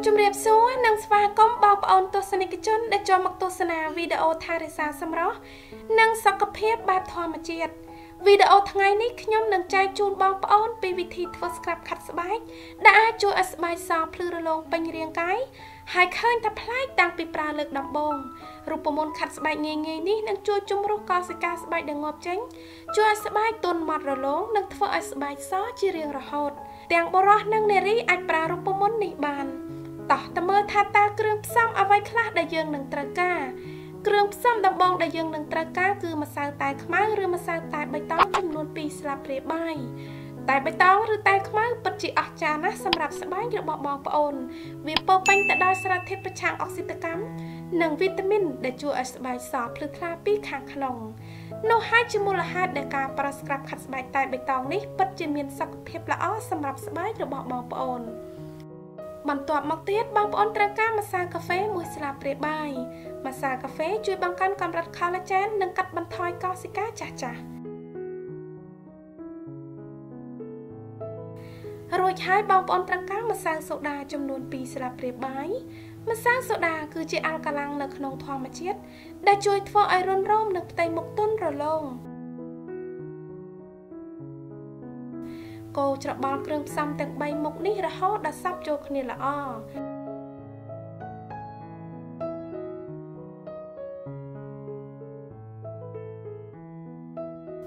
ជំរាបសួរនិងស្វាគមន៍បងប្អូនទស្សនិកជនដែលចូលមកទស្សនាវីដេអូថែរក្សាសម្រស់និងសុខភាពបែបធម្មជាតិវីដេអូថ្ងៃនេះខ្ញុំនឹងចែកជូនបងប្អូនពីវិធីធ្វើស្ក្រាប់ខាត់ស្បែកដែលអាចជួយឲ្យស្បែកសភ្លឺរលោងពេញរាងកាយហើយឃើញថាប្លែកតាំងពីប្រើលើកដំបូងរូបមន្តខាត់ស្បែកងាយៗនេះនឹងជួយជំរុះកោសិកាស្បែកដែលងាប់ចេញជួយឲ្យស្បែកទន់ម៉ត់រលោងនិងធ្វើឲ្យស្បែកសជារៀងរហូតទាំងបុរសនិងនារីអាចប្រើរូបមន្តនេះបានតោះតើមើលថាតើគ្រឿងផ្សំអ្វីខ្លះដែលយើងនឹងត្រូវការគ្រឿងផ្សំដំបូងដែលយើងនឹងត្រូវការគឺម្សៅតែខ្មៅឬម្សៅតែបៃតងចំនួន2ស្លាបព្រាបាយតែបៃតងឬតែខ្មៅពិតជាអស្ចារ្យណាស់សម្រាប់ស្បែករបស់បងប្អូនវាពោរពេញទៅដោយសារធាតុប្រឆាំងអុកស៊ីតកម្មនិងវីតាមីនដែលជួយឲ្យស្បែកសភ្លឺថ្លាពីខាងក្នុងនោះហើយជាមូលហេតុដែលការប្រើស្ក្រាប់ខាត់ស្បែកតែបៃតងនេះពិតជាមានសុខភាពល្អសម្រាប់ស្បែករបស់បងប្អូនបន្ទាប់មកទៀតបងប្អូនត្រូវការម្សៅកាហ្វេ1ស្លាបព្រាបាយម្សៅកាហ្វេជួយបង្កើនកម្រិត collagen និងកាត់បន្ថយកោសិកាចាស់ៗរួចហើយបងប្អូនត្រូវការម្សៅសូដាចំនួន2ស្លាបព្រាបាយម្សៅសូដាគឺជាអាល់កាឡាំងនៅក្នុងធម្មជាតិដែលជួយធ្វើឲ្យរន់រោមនិងផ្ទៃមុខទន់រលោងកូរច្របល់គ្រឿងផ្សំទាំង3មុខនេះរហូតដល់សព្វចូលគ្នាល្អ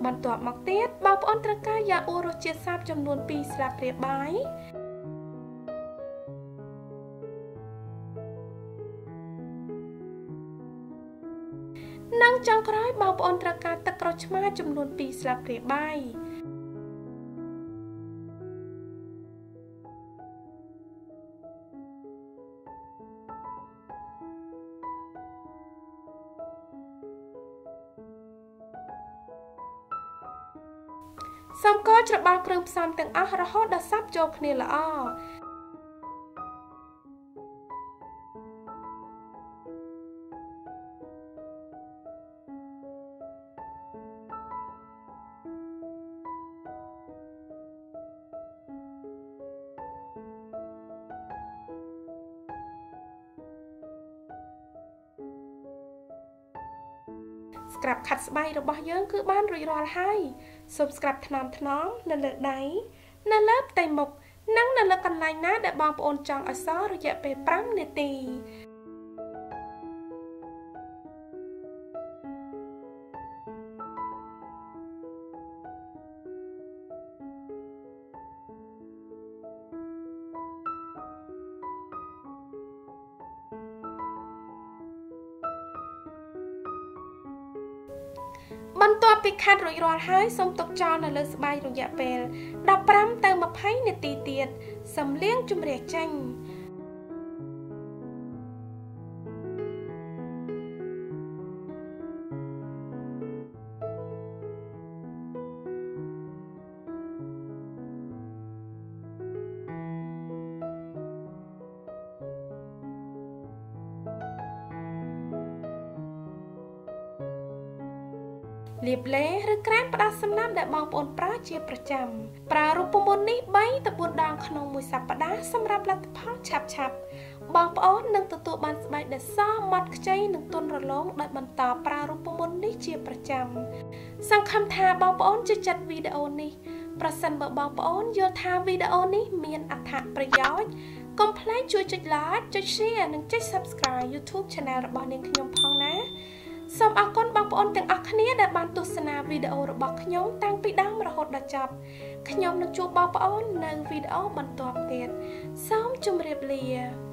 បន្ទាប់មកទៀតបងប្អូនត្រូវការយ៉ាអ៊ូរសជាតិសាបចំនួន2ស្លាបព្រាបាយនិងចុងក្រោយបងប្អូនត្រូវការទឹកក្រូចឆ្មាចំនួន2ស្លាបព្រាបាយសូមកូរច្របល់គ្រឿងផ្សំទាំងអស់រហូតដល់សព្វចូលគ្នាល្អស្ក្រាប់ខាត់ស្បែករបស់យើងគឺបានរួចរាល់ហើយសូមស្ក្រាប់ថ្នមនៅលើដៃនៅលើផ្ទៃមុខនិងនៅលើកន្លែងណាដែលបងប្អូនចង់ឲ្យសរយៈពេល5នាទីបន្ទាប់ពីខាត់រួចរាល់ហើយសូមទុកចោលនៅលើស្បែករយៈពេល15ទៅ20នាទីទៀតសំលៀងជម្រះចេញលាបឡេឬក្រែមផ្ដាស់សំណាំដែលបងប្អូនប្រើជាប្រចាំប្រើរូបមន្តនេះ3ទៅ4ដងក្នុងមួយសប្តាហ៍សម្រាប់លទ្ធផលឆាប់បងប្អូននឹងទទួលបានស្បែកដែលសមម៉ត់ខ្ចីនិងទន់រលោងដោយបន្តប្រើរូបមន្តនេះជាប្រចាំសង្ឃឹមថាបងប្អូនជឿចិត្តវីដេអូនេះប្រសិនបើបងប្អូនយល់ថាវីដេអូនេះមានអត្ថប្រយោជន៍កុំភ្លេចជួយចុច like ចុច share និងចុច subscribe YouTube Channel របស់នាងខ្ញុំផងណាសូមអរគុណបងប្អូនទាំងអស់គ្នាដែលបានទស្សនាវីដេអូរបស់ខ្ញុំតាំងពីដើមរហូតដល់ចប់ខ្ញុំនឹងជួបបងប្អូននៅវីដេអូបន្ទាប់ទៀតសូមជម្រាបលា